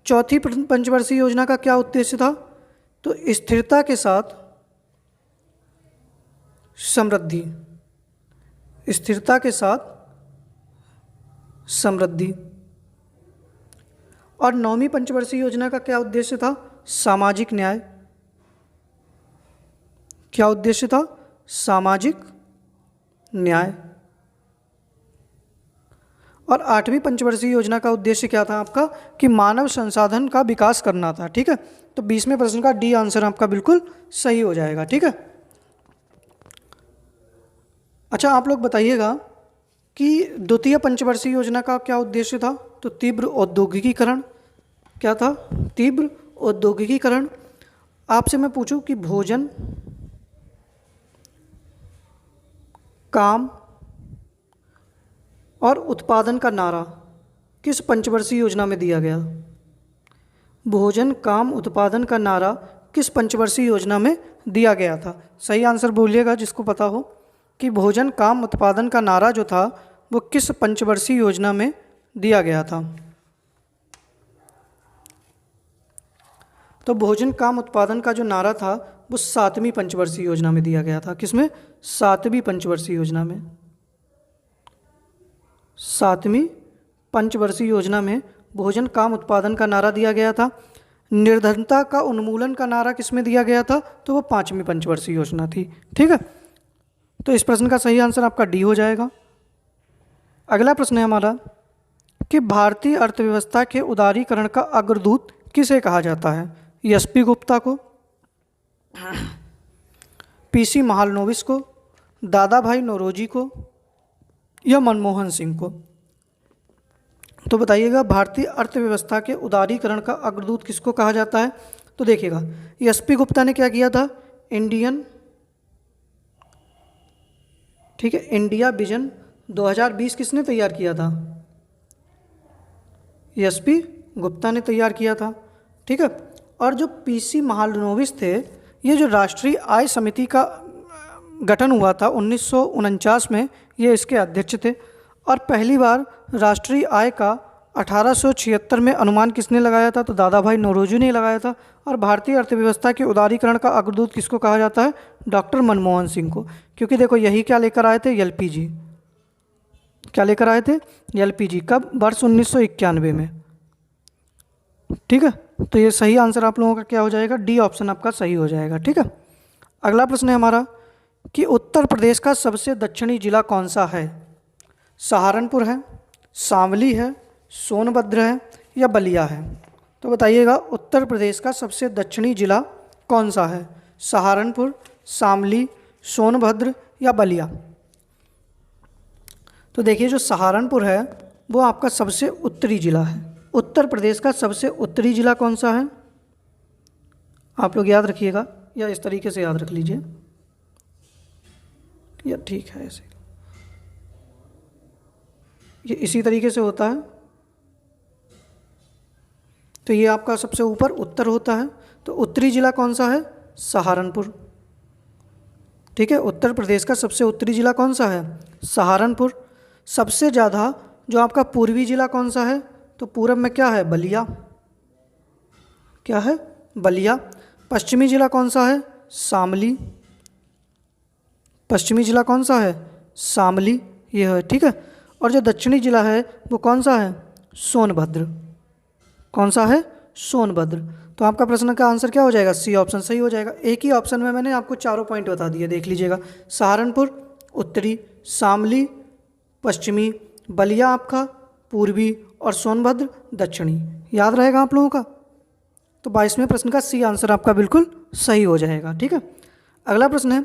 चौथी पंचवर्षीय योजना का क्या उद्देश्य था? तो स्थिरता के साथ समृद्धि, स्थिरता के साथ समृद्धि। और 9वीं पंचवर्षीय योजना का क्या उद्देश्य था? सामाजिक न्याय। क्या उद्देश्य था? सामाजिक न्याय। और 8वीं पंचवर्षीय योजना का उद्देश्य क्या था आपका? कि मानव संसाधन का विकास करना था। ठीक है, तो 20वें प्रश्न का डी आंसर आपका बिल्कुल सही हो जाएगा। ठीक है, अच्छा आप लोग बताइएगा कि द्वितीय पंचवर्षीय योजना का क्या उद्देश्य था? तो तीव्र औद्योगिकीकरण। क्या था? तीव्र औद्योगिकीकरण। आपसे मैं पूछूं कि भोजन, काम और उत्पादन का नारा किस पंचवर्षीय योजना में दिया गया? भोजन, काम, उत्पादन का नारा किस पंचवर्षीय योजना में दिया गया था? सही आंसर बोलिएगा जिसको पता हो कि भोजन, काम, उत्पादन का नारा जो था वो किस पंचवर्षीय योजना में दिया गया था? तो भोजन, काम, उत्पादन का जो नारा था वो 7वीं पंचवर्षीय योजना में दिया गया था। किसमें? 7वीं पंचवर्षीय योजना में। 7वीं पंचवर्षीय योजना में भोजन, काम, उत्पादन का नारा दिया गया था। निर्धनता का उन्मूलन का नारा किसमें दिया गया था? तो वो 5वीं पंचवर्षीय योजना थी। ठीक है, तो इस प्रश्न का सही आंसर आपका डी हो जाएगा। अगला प्रश्न है हमारा कि भारतीय अर्थव्यवस्था के उदारीकरण का अग्रदूत किसे कहा जाता है? एसपी गुप्ता को, पीसी महालनोबिस को, दादा भाई नौरोजी को या मनमोहन सिंह को? तो बताइएगा भारतीय अर्थव्यवस्था के उदारीकरण का अग्रदूत किसको कहा जाता है? तो देखिएगा एसपी गुप्ता ने क्या किया था? इंडियन, ठीक है, इंडिया विजन 2020 किसने तैयार किया था? एसपी गुप्ता ने तैयार किया था। ठीक है, और जो पीसी महालनोबिस थे, ये जो राष्ट्रीय आय समिति का गठन हुआ था 1949 में, ये इसके अध्यक्ष थे। और पहली बार राष्ट्रीय आय का 1876 में अनुमान किसने लगाया था? तो दादा भाई नौरोजी ने लगाया था। और भारतीय अर्थव्यवस्था के उदारीकरण का अग्रदूत किसको कहा जाता है? डॉक्टर मनमोहन सिंह को। क्योंकि देखो यही क्या लेकर आए थे? एलपीजी। क्या लेकर आए थे? एलपीजी। कब? वर्ष 1991 में। ठीक है, तो ये सही आंसर आप लोगों का क्या हो जाएगा? डी ऑप्शन आपका सही हो जाएगा। ठीक है, अगला प्रश्न है हमारा कि उत्तर प्रदेश का सबसे दक्षिणी जिला कौन सा है? सहारनपुर है, शामली है, सोनभद्र है या बलिया है? तो बताइएगा उत्तर प्रदेश का सबसे दक्षिणी जिला कौन सा है? सहारनपुर, शामली, सोनभद्र या बलिया? तो देखिए जो सहारनपुर है वो आपका सबसे उत्तरी जिला है। उत्तर प्रदेश का सबसे उत्तरी जिला कौन सा है? आप लोग याद रखिएगा या इस तरीके से याद रख लीजिए, या ठीक है ऐसे, ये इसी तरीके से होता है। तो ये आपका सबसे ऊपर उत्तर होता है, तो उत्तरी जिला कौन सा है? सहारनपुर। ठीक है, उत्तर प्रदेश का सबसे उत्तरी जिला कौन सा है? सहारनपुर। सबसे ज़्यादा जो आपका पूर्वी जिला कौन सा है? तो पूरब में क्या है? बलिया। क्या है? बलिया। पश्चिमी जिला कौन सा है? शामली। पश्चिमी जिला कौन सा है? शामली, ये है। ठीक है, और जो दक्षिणी जिला है वो कौन सा है? सोनभद्र। कौन सा है? सोनभद्र। तो आपका प्रश्न का आंसर क्या हो जाएगा? सी ऑप्शन सही हो जाएगा। एक ही ऑप्शन में मैंने आपको चारों पॉइंट बता दिए, देख लीजिएगा। सहारनपुर उत्तरी, शामली पश्चिमी, बलिया आपका पूर्वी और सोनभद्र दक्षिणी। याद रहेगा आप लोगों का? तो 22वें प्रश्न का सी आंसर आपका बिल्कुल सही हो जाएगा। ठीक है, अगला प्रश्न है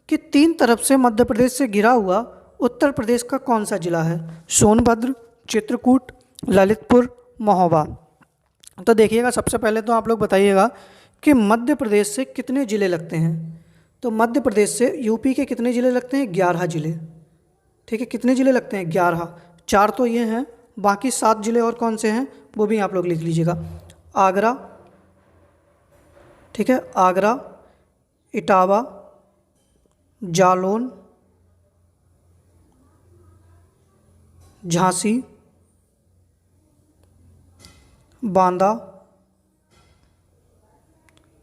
कि 3 तरफ से मध्य प्रदेश से घिरा हुआ उत्तर प्रदेश का कौन सा जिला है? सोनभद्र, चित्रकूट, ललितपुर, महोबा। तो देखिएगा सबसे पहले तो आप लोग बताइएगा कि मध्य प्रदेश से कितने ज़िले लगते हैं? तो मध्य प्रदेश से यूपी के कितने ज़िले लगते हैं? 11 ज़िले। ठीक है, कितने ज़िले लगते हैं? 11। 4 तो ये हैं, बाकी 7 ज़िले और कौन से हैं वो भी आप लोग लिख लीजिएगा। आगरा, ठीक है, आगरा, इटावा, जालौन, झांसी, बांदा,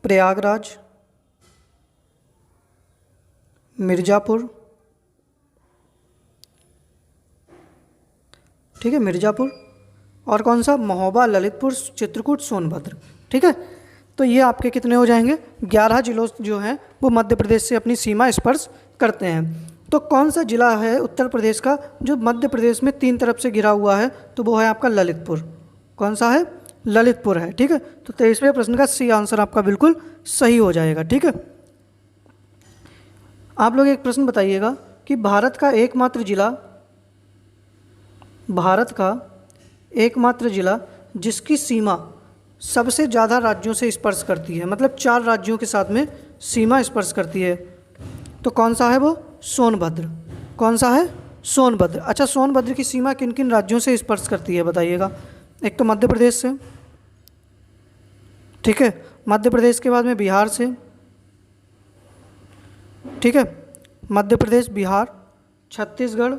प्रयागराज, मिर्ज़ापुर, ठीक है, मिर्ज़ापुर, और कौन सा, महोबा, ललितपुर, चित्रकूट, सोनभद्र। ठीक है, तो ये आपके कितने हो जाएंगे, 11 जिलों जो हैं वो मध्य प्रदेश से अपनी सीमा स्पर्श करते हैं। तो कौन सा जिला है उत्तर प्रदेश का जो मध्य प्रदेश में 3 तरफ से घिरा हुआ है, तो वो है आपका ललितपुर। कौन सा है, ललितपुर है। ठीक है, तो 23वें प्रश्न का सी आंसर आपका बिल्कुल सही हो जाएगा। ठीक है, आप लोग एक प्रश्न बताइएगा कि भारत का एकमात्र जिला जिसकी सीमा सबसे ज़्यादा राज्यों से स्पर्श करती है, मतलब 4 राज्यों के साथ में सीमा स्पर्श करती है, तो कौन सा है वो, सोनभद्र। कौन सा है, सोनभद्र। अच्छा, सोनभद्र की सीमा किन किन राज्यों से स्पर्श करती है बताइएगा। एक तो मध्य प्रदेश से, ठीक है, मध्य प्रदेश के बाद में बिहार से, ठीक है, मध्य प्रदेश, बिहार, छत्तीसगढ़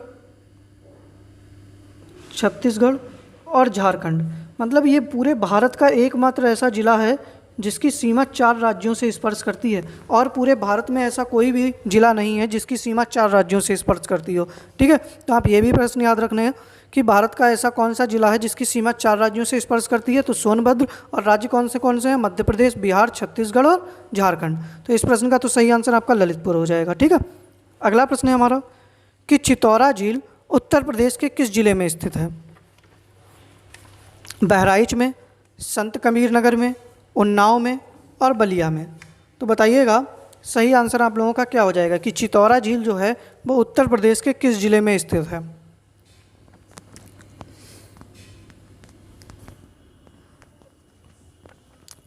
और झारखंड। मतलब ये पूरे भारत का एकमात्र ऐसा जिला है जिसकी सीमा 4 राज्यों से स्पर्श करती है, और पूरे भारत में ऐसा कोई भी जिला नहीं है जिसकी सीमा 4 राज्यों से स्पर्श करती हो। ठीक है, तो आप ये भी प्रश्न याद रखने हैं कि भारत का ऐसा कौन सा जिला है जिसकी सीमा 4 राज्यों से स्पर्श करती है, तो सोनभद्र। और राज्य कौन से हैं, मध्य प्रदेश, बिहार, छत्तीसगढ़ और झारखंड। तो इस प्रश्न का तो सही आंसर आपका ललितपुर हो जाएगा। ठीक है, अगला प्रश्न है हमारा कि चितौरा झील उत्तर प्रदेश के किस जिले में स्थित है। बहराइच में, संत कबीर नगर में, उन्नाव में और बलिया में। तो बताइएगा सही आंसर आप लोगों का क्या हो जाएगा कि चितौरा झील जो है वो उत्तर प्रदेश के किस जिले में स्थित है।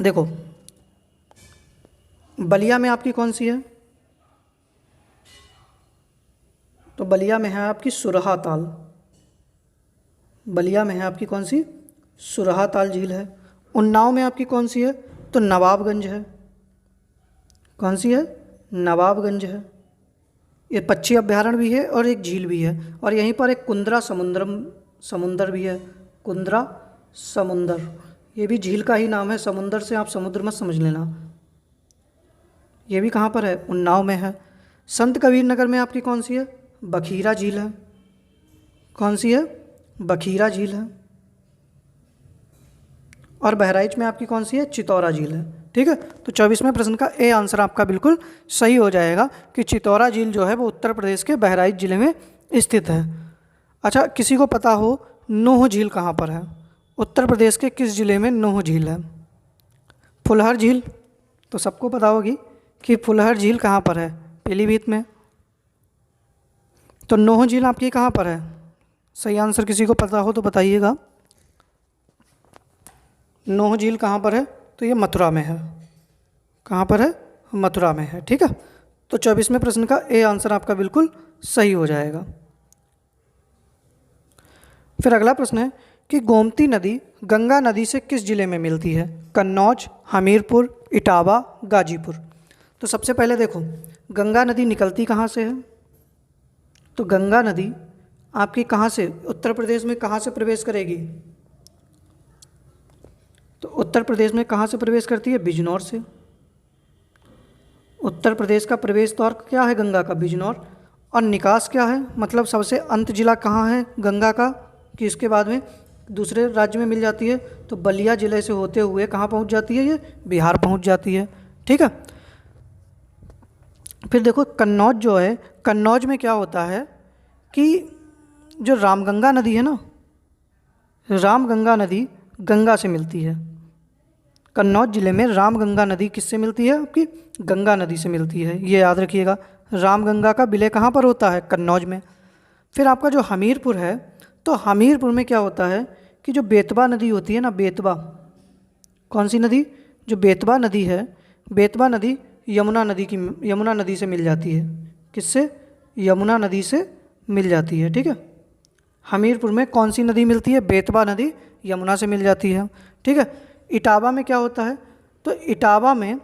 देखो, बलिया में आपकी कौन सी है, तो बलिया में है आपकी सुरहा ताल। बलिया में है आपकी कौन सी, सुरहा ताल झील है। उन्नाव में आपकी कौन सी है, तो नवाबगंज है। कौन सी है, नवाबगंज है। ये पक्षी अभ्यारण्य भी है और एक झील भी है, और यहीं पर एक कुंद्रा समुंदर भी है। कुंद्रा समुंदर, ये भी झील का ही नाम है, समुंदर से आप समुद्र मत समझ लेना। ये भी कहाँ पर है, उन्नाव में है। संत कबीर नगर में आपकी कौन सी है, बखीरा झील है। कौन सी है, बखीरा झील है। और बहराइच में आपकी कौन सी है, चितौरा झील है। ठीक है, तो 24वें प्रश्न का ए आंसर आपका बिल्कुल सही हो जाएगा कि चितौरा झील जो है वो उत्तर प्रदेश के बहराइच जिले में स्थित है। अच्छा, किसी को पता हो नूह झील कहाँ पर है, उत्तर प्रदेश के किस जिले में नूह झील है। फुलहर झील तो सबको पता होगी कि फुलहर झील कहाँ पर है, पीलीभीत में। तो नूह झील आपकी कहाँ पर है, सही आंसर किसी को पता हो तो बताइएगा। नूह झील कहाँ पर है, तो ये मथुरा में है। कहाँ पर है, मथुरा में है। ठीक है, तो 24वें प्रश्न का ए आंसर आपका बिल्कुल सही हो जाएगा। फिर अगला प्रश्न है कि गोमती नदी गंगा नदी से किस जिले में मिलती है। कन्नौज, हमीरपुर, इटावा, गाजीपुर। तो सबसे पहले देखो, गंगा नदी निकलती कहाँ से है, तो गंगा नदी आपकी कहाँ से, उत्तर प्रदेश में कहाँ से प्रवेश करेगी, तो उत्तर प्रदेश में कहाँ से प्रवेश करती है, बिजनौर से। उत्तर प्रदेश का प्रवेश द्वार क्या है गंगा का, बिजनौर। और निकास क्या है, मतलब सबसे अंत जिला कहाँ है गंगा का, कि इसके बाद में दूसरे राज्य में मिल जाती है, तो बलिया जिले से होते हुए कहाँ पहुँच जाती है, ये बिहार पहुँच जाती है। ठीक है, फिर देखो कन्नौज जो है, कन्नौज में क्या होता है कि जो रामगंगा नदी है ना, रामगंगा नदी गंगा से मिलती है। कन्नौज जिले में रामगंगा नदी किससे मिलती है, आपकी गंगा नदी से मिलती है, ये याद रखिएगा। रामगंगा का विलय कहाँ पर होता है, कन्नौज में। फिर आपका जो हमीरपुर है, तो हमीरपुर में क्या होता है कि जो बेतवा नदी होती है ना, बेतवा, कौन सी नदी, जो बेतवा नदी है, बेतवा नदी यमुना नदी से मिल जाती है। किससे, यमुना नदी से मिल जाती है। ठीक है, हमीरपुर में कौन सी नदी मिलती है, बेतवा नदी यमुना से मिल जाती है। ठीक है, इटावा में क्या होता है, तो इटावा में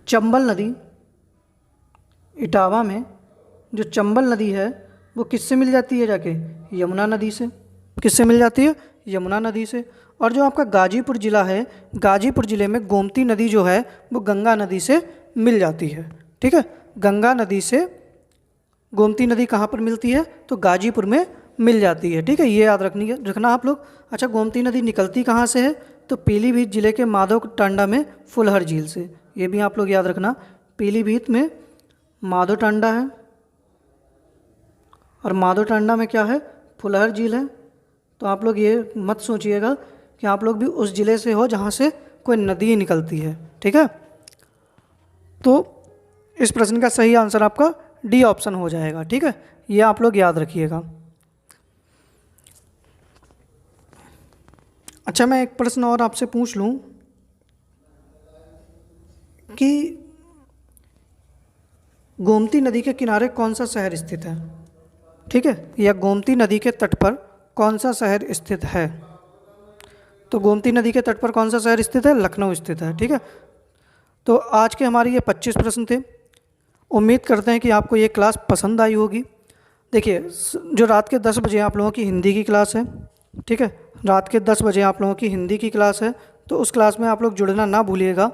चंबल नदी, इटावा में जो चंबल नदी है वो किससे मिल जाती है जाके, यमुना नदी से। किससे मिल जाती है, यमुना नदी से। और जो आपका गाजीपुर ज़िला है, गाजीपुर ज़िले में गोमती नदी जो है वो गंगा नदी से मिल जाती है। ठीक है, गंगा नदी से गोमती नदी कहाँ पर मिलती है, तो गाजीपुर में मिल जाती है। ठीक है, ये याद रखना आप लोग। अच्छा, गोमती नदी निकलती कहाँ से है? तो पीलीभीत जिले के माधव टांडा में फुलहर झील से। ये भी आप लोग याद रखना, पीलीभीत में माधव टांडा है और माधव टांडा में क्या है? फुलहर झील है। तो आप लोग ये मत सोचिएगा कि आप लोग भी उस ज़िले से हो जहाँ से कोई नदी निकलती है। ठीक है, तो इस प्रश्न का सही आंसर आपका डी ऑप्शन हो जाएगा। ठीक है, ये आप लोग याद रखिएगा। अच्छा, मैं एक प्रश्न और आपसे पूछ लूँ कि गोमती नदी के किनारे कौन सा शहर स्थित है? ठीक है, या गोमती नदी के तट पर कौन सा शहर स्थित है? तो गोमती नदी के तट पर कौन सा शहर स्थित है? लखनऊ स्थित है। ठीक है, तो आज के हमारे ये 25 प्रश्न थे। उम्मीद करते हैं कि आपको ये क्लास पसंद आई होगी। देखिए, जो रात के 10 बजे आप लोगों की हिंदी की क्लास है, ठीक है, रात के 10 बजे आप लोगों की हिंदी की क्लास है, तो उस क्लास में आप लोग जुड़ना ना भूलिएगा।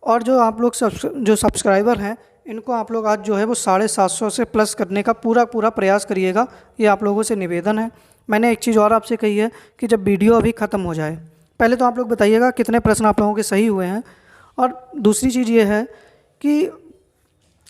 और जो आप लोग जो सब्सक्राइबर हैं, इनको आप लोग आज जो है वो 750 से प्लस करने का पूरा प्रयास करिएगा। ये आप लोगों से निवेदन है। मैंने एक चीज़ और आपसे कही है कि जब वीडियो अभी ख़त्म हो जाए, पहले तो आप लोग बताइएगा कितने प्रश्न आप लोगों के सही हुए हैं, और दूसरी चीज़ ये है कि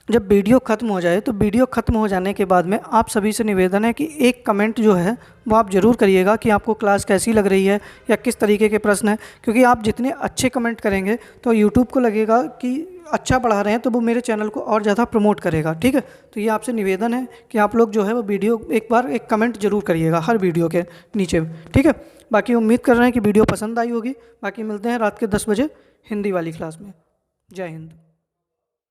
जब वीडियो ख़त्म हो जाए, तो वीडियो ख़त्म हो जाने के बाद में आप सभी से निवेदन है कि एक कमेंट जो है वो आप ज़रूर करिएगा कि आपको क्लास कैसी लग रही है या किस तरीके के प्रश्न हैं। क्योंकि आप जितने अच्छे कमेंट करेंगे तो यूट्यूब को लगेगा कि अच्छा पढ़ा रहे हैं, तो वो मेरे चैनल को और ज़्यादा प्रमोट करेगा। ठीक है, तो ये आपसे निवेदन है कि आप लोग जो है वो वीडियो एक कमेंट ज़रूर करिएगा हर वीडियो के नीचे। ठीक है, बाकी उम्मीद कर रहे हैं कि वीडियो पसंद आई होगी। बाकी मिलते हैं रात के 10 बजे हिंदी वाली क्लास में। जय हिंद।